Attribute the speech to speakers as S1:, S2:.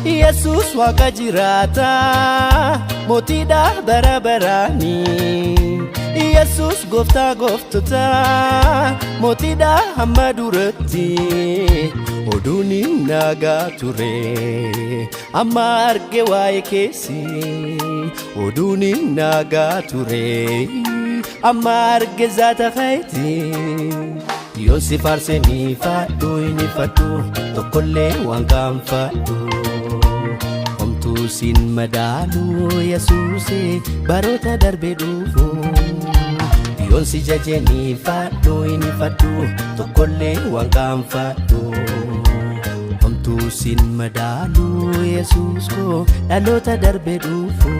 S1: Yesus waaqa jiraata mootiidha bara baraani Yesus gooftaa gooftota mootiidha hamma duratti oduun nagaa ture amma arge waa'ee keessi oduun nagaa ture amma arge zaata fayti yoon si faarse ni fadhu tokkollee waan gaanfadhu homtuu sin madaalu Yesuuse baroota darbe dhufu yoon si jaje ni fadhu tokkollee waan gaanfadhu homtuu sin madaalu Yesuus ko dhaloota darbe dhufu